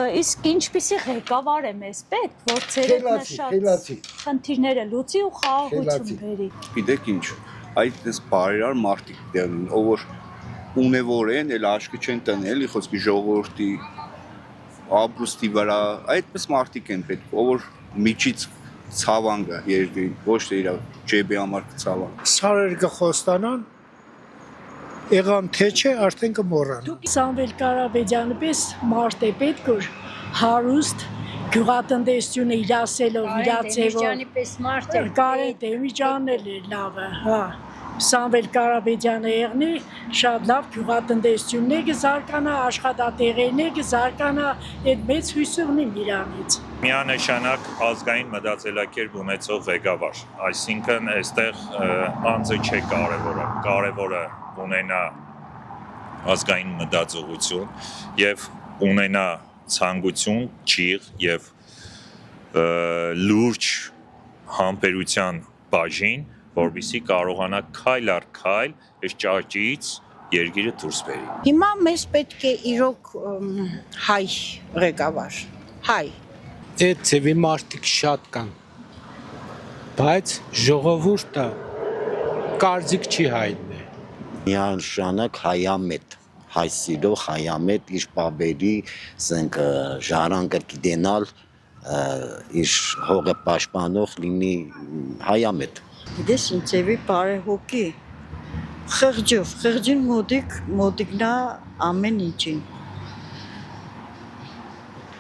Իսկ ինչպիսի ղեկավար է մեզ պետք, որ ցերեկ նշած խնդիրները լուծի ու խաղաղություն բերի։ Գիտեք ինչ, այդպես բարերար մարդիկ դեռ ով որ ունևոր են, էլ աշկը չեն տնել, էլի խոսքի ժողովրդի ապրուստի վրա, այդպես մարդիկ են պետք, ով որ միջից ցավան գա երկրին, ոչ թե իր ջեբի համար կցավան։ Սարեր կխոստանան եղան թե չէ արդեն կմոռան։ Սամվել Կարապետյանը պես մարդ է պետք որ հարուստ գյուղատնտեսությունը իրասելով իրացեվով պես մարդ է Կարեն Դեմիջյանն էլ է լավը, հա։ Սամվել Կարապետյանը եղնի շատ լավ գյուղատնտեսությունն է կզարկանա, աշխատատեղերն է կզարկանա, այդ մեծ հույսը ունիմ իրանից։ Միանշանակ ազգային մտածելակերպ ունեցող ղեկավար, այսինքն այստեղ անձը չէ կարևորը, կարևորը ունենա ազգային մտածողություն եւ ունենա ցանկություն, ճիղ եւ լուրջ համբերության բաժին, որովհետեւ կարողանա քայլ առ քայլ այս ճաճից երկիրը դուրս բերի։ Հիմա մեզ պետք է իրոք հայ ղեկավար, հայ։ Այդ ծևի մարդիկ շատ կան, բայց ժողովուրդը կարծիք չի հայտնի։ Միանշանակ հայամետ, հայ սիրող հայամետ իր պաբերի սենք ժառանգը գիտենալ իր հողը պաշտպանող լինի հայամետ։ Գիտես ինչ ծևի բարեհոգի, խղճով, խղճին մոտիկնա ամեն ինչին,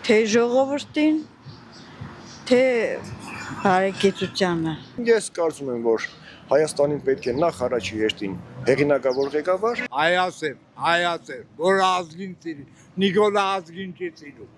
թե ժողովրդին, թե բարեկեցությանը։ Ես կարծում եմ, որ Հայաստանին պետք է նախ առաջի հերթին հեղինակավոր ղեկավար։ Հայասեր, որ ազգին ծիրի, Նիկոլա ազգին չի ծիրում։